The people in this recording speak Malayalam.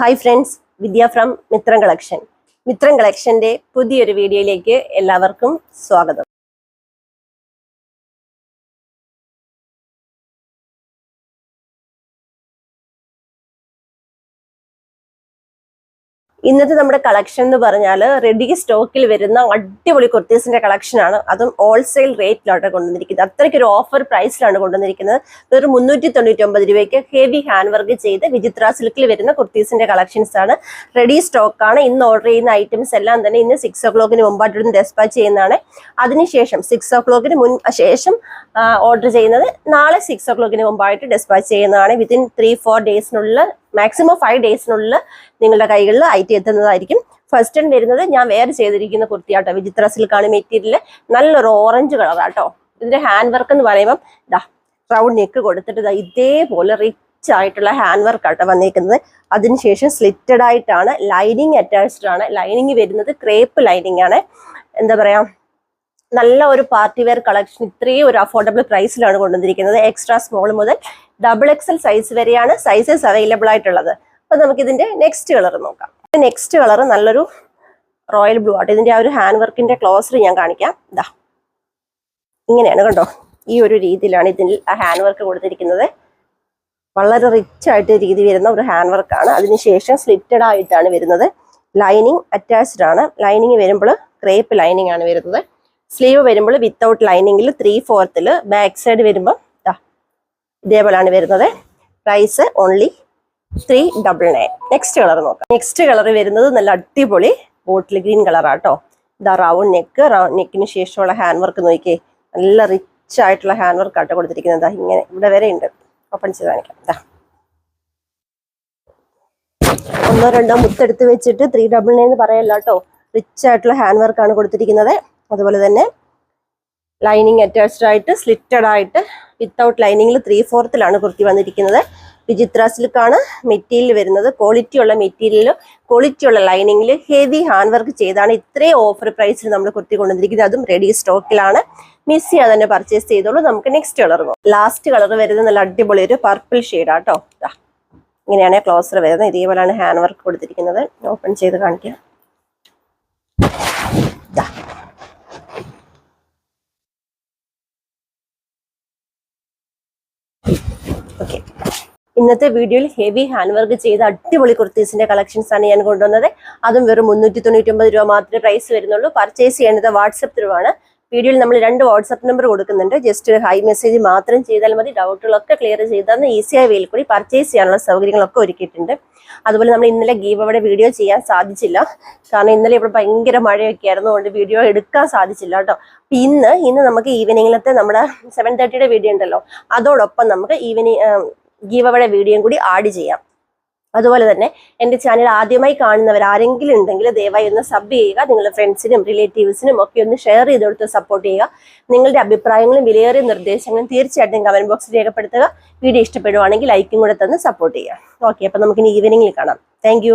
Hi friends, Vidya from Mithram collection. Mithram കളക്ഷന്റെ പുതിയൊരു വീഡിയോയിലേക്ക് എല്ലാവർക്കും സ്വാഗതം. ഇന്നത്തെ നമ്മുടെ കളക്ഷൻ എന്ന് പറഞ്ഞാൽ റെഡി സ്റ്റോക്കിൽ വരുന്ന അടിപൊളി കുർത്തീസിന്റെ കളക്ഷൻ ആണ്. അതും ഹോൾസെയിൽ റേറ്റിലാണ് കൊണ്ടുവന്നിരിക്കുന്നത്. അത്രയ്ക്ക് ഒരു ഓഫർ പ്രൈസിലാണ് കൊണ്ടുവന്നിരിക്കുന്നത്. വെറും 399 രൂപയ്ക്ക് ഹെവി ഹാൻഡ് വർക്ക് ചെയ്ത് വിചിത്ര സിൽക്കിൽ വരുന്ന കുർത്തീസിന്റെ കളക്ഷൻസ് ആണ്. റെഡി സ്റ്റോക്കാണ്. ഇന്ന് ഓർഡർ ചെയ്യുന്ന ഐറ്റംസ് എല്ലാം തന്നെ ഇന്ന് 6 o'clock മുമ്പായിട്ട് ഡെസ്പാച്ച് ചെയ്യുന്നതാണ്. അതിനുശേഷം 6 o'clock ശേഷം ഓർഡർ ചെയ്യുന്നത് നാളെ 6 o'clock മുമ്പായിട്ട് ഡെസ്പാച്ച് ചെയ്യുന്നതാണ്. വിത്തിൻ 3-4 ഡേയ്സിനുള്ള മാക്സിമം 5 ഡേയ്സിനുള്ളിൽ നിങ്ങളുടെ കൈകളിൽ ഐറ്റം എത്തുന്നതായിരിക്കും. ഫസ്റ്റ് ടൈം വരുന്നത് ഞാൻ വേറെ ചെയ്തിരിക്കുന്ന കുർത്തിയാട്ടോ. വിചിത്ര സിൽക്കാണ് മെറ്റീരിയൽ. നല്ലൊരു ഓറഞ്ച് കളറാട്ടോ. ഇതിന്റെ ഹാൻഡ് വർക്ക് എന്ന് പറയുമ്പോൾ ഇതാ റൗണ്ട് നെക്ക് കൊടുത്തിട്ട് ഇതേപോലെ റിച്ച് ആയിട്ടുള്ള ഹാൻഡ് വർക്ക് ആട്ടോ വന്നേക്കുന്നത്. അതിനുശേഷം സ്ലിറ്റഡ് ആയിട്ടാണ്. ലൈനിങ് അറ്റാച്ച്ഡ് ആണ്. ലൈനിങ് വരുന്നത് ക്രേപ്പ് ലൈനിങ് ആണ്. എന്താ പറയാ, നല്ല ഒരു പാർട്ടി വെയർ കളക്ഷൻ ഇത്രയും ഒരു അഫോർഡബിൾ പ്രൈസിലാണ് കൊണ്ടുവന്നിരിക്കുന്നത്. എക്സ്ട്രാ സ്മോൾ മുതൽ XXL സൈസ് വരെയാണ് സൈസസ് അവൈലബിൾ ആയിട്ടുള്ളത്. അപ്പൊ നമുക്ക് ഇതിന്റെ നെക്സ്റ്റ് കളർ നോക്കാം. നെക്സ്റ്റ് കളർ നല്ലൊരു റോയൽ ബ്ലൂ ആട്ടോ. ഇതിന്റെ ആ ഒരു ഹാൻഡ് വർക്കിന്റെ ക്ലോസർ ഞാൻ കാണിക്കാം. ഇതാ ഇങ്ങനെയാണ് കണ്ടോ. ഈ ഒരു രീതിയിലാണ് ഇതിൽ ആ ഹാൻഡ് വർക്ക് കൊടുത്തിരിക്കുന്നത്. വളരെ റിച്ച് ആയിട്ട് രീതി വരുന്ന ഒരു ഹാൻഡ് വർക്കാണ്. അതിനുശേഷം സ്ലിറ്റഡ് ആയിട്ടാണ് വരുന്നത്. ലൈനിങ് അറ്റാച്ച്ഡ് ആണ്. ലൈനിങ് വരുമ്പോൾ ക്രേപ്പ് ലൈനിങ് ആണ് വരുന്നത്. സ്ലീവ് വരുമ്പോൾ വിത്തൗട്ട് ലൈനിങ്ങിൽ 3/4 ബാക്ക് സൈഡ് വരുമ്പോൾ ഇതേപോലെയാണ് വരുന്നത്. Price only 399. നെക്സ്റ്റ് കളർ നോക്കാം. നെക്സ്റ്റ് കളർ വരുന്നത് നല്ല അടിപൊളി ബോട്ടിൽ ഗ്രീൻ കളറാട്ടോ. ഇതാ റൗണ്ട് നെക്ക്. റൗണ്ട് നെക്കിന് ശേഷമുള്ള ഹാൻഡ് വർക്ക് നോക്കിയേ. നല്ല റിച്ച് ആയിട്ടുള്ള ഹാൻഡ് വർക്ക് ആട്ടോ കൊടുത്തിരിക്കുന്നത്. ഇങ്ങനെ ഇവിടെ വരെ ഉണ്ട്. ഓപ്പൺ ചെയ്ത് കാണിക്കാം. ഇതാ 1-2 മുത്തെടുത്ത് വെച്ചിട്ട് 399 എന്ന് പറയല്ല കേട്ടോ. റിച്ച് ആയിട്ടുള്ള ഹാൻഡ് വർക്കാണ് കൊടുത്തിരിക്കുന്നത്. അതുപോലെ തന്നെ ലൈനിങ് അറ്റാച്ച്ഡ് ആയിട്ട് സ്ലിറ്റഡ് ആയിട്ട് വിത്തൗട്ട് ലൈനിങ്ങിൽ 3/4 കുർത്തി വന്നിരിക്കുന്നത്. വിചിത്ര സിൽക്കാണ് മെറ്റീരിയൽ വരുന്നത്. ക്വാളിറ്റി ഉള്ള മെറ്റീരിയൽ, ക്വാളിറ്റി ഉള്ള ലൈനിങ്ങിൽ ഹെവി ഹാൻഡ് വർക്ക് ചെയ്താണ് ഇത്രയും ഓഫർ പ്രൈസിൽ നമ്മൾ കുർത്തി കൊണ്ടുവന്നിരിക്കുന്നത്. അതും റെഡി സ്റ്റോക്കിലാണ്. മിസ് ചെയ്യാതെ തന്നെ പർച്ചേസ് ചെയ്തോളൂ. നമുക്ക് നെക്സ്റ്റ് കളർ നോക്കാം. ലാസ്റ്റ് കളർ വരുന്നത് നല്ല അടിപൊളി ഒരു പർപ്പിൾ ഷെയ്ഡാട്ടോ. ഇങ്ങനെയാണ് ക്ലോസർ വരുന്നത്. ഇതേപോലെയാണ് ഹാൻഡ് വർക്ക് കൊടുത്തിരിക്കുന്നത്. ഓപ്പൺ ചെയ്ത് കാണിക്കാം. ഓക്കെ, ഇന്നത്തെ വീഡിയോയിൽ ഹെവി ഹാൻഡ് വർക്ക് ചെയ്ത അടിപൊളി കുർത്തീസിന്റെ കളക്ഷൻസ് ആണ് ഞാൻ കൊണ്ടുവന്നത്. അതും വെറും 399 രൂപ മാത്രമേ പ്രൈസ് വരുന്നുള്ളൂ. പർച്ചേസ് ചെയ്യേണ്ടത് വാട്സപ്പ് ത്രൂ ആണ്. വീഡിയോയിൽ നമ്മൾ 2 വാട്സപ്പ് നമ്പർ കൊടുക്കുന്നുണ്ട്. ജസ്റ്റ് ഒരു ഹൈ മെസ്സേജ് മാത്രം ചെയ്താൽ മതി. ഡൗട്ടുകളൊക്കെ ക്ലിയർ ചെയ്താൽ ഈസിയായ വേയിൽ കൂടി പർച്ചേസ് ചെയ്യാനുള്ള സൗകര്യങ്ങളൊക്കെ ഒരുക്കിയിട്ടുണ്ട്. അതുപോലെ നമ്മൾ ഇന്നലെ ഗീവ് അവിടെ വീഡിയോ ചെയ്യാൻ സാധിച്ചില്ല. കാരണം ഇന്നലെ ഇവിടെ ഭയങ്കര മഴയൊക്കെ ആയിരുന്നു. അതുകൊണ്ട് വീഡിയോ എടുക്കാൻ സാധിച്ചില്ല കേട്ടോ. ഇന്ന് നമുക്ക് ഈവനിങ്ങിലത്തെ നമ്മുടെ 7:30 വീഡിയോ ഉണ്ടല്ലോ, അതോടൊപ്പം നമുക്ക് ഗീവ് അവിടെ വീഡിയോയും കൂടി ആഡ് ചെയ്യാം. അതുപോലെ തന്നെ എൻ്റെ ചാനൽ ആദ്യമായി കാണുന്നവർ ആരെങ്കിലും ഉണ്ടെങ്കിൽ ദയവായി ഒന്ന് സബ് ചെയ്യുക. നിങ്ങളുടെ ഫ്രണ്ട്സിനും റിലേറ്റീവ്സിനും ഒക്കെ ഒന്ന് ഷെയർ ചെയ്ത് കൊടുത്ത് സപ്പോർട്ട് ചെയ്യുക. നിങ്ങളുടെ അഭിപ്രായങ്ങളും വിലയേറിയ നിർദ്ദേശങ്ങളും തീർച്ചയായിട്ടും കമന്റ് ബോക്സിൽ രേഖപ്പെടുത്തുക. വീഡിയോ ഇഷ്ടപ്പെടുവാണെങ്കിൽ ലൈക്കും കൂടെ തന്ന് സപ്പോർട്ട് ചെയ്യുക. ഓക്കെ, അപ്പം നമുക്കിനി ഈവനിങ്ങിൽ കാണാം. താങ്ക്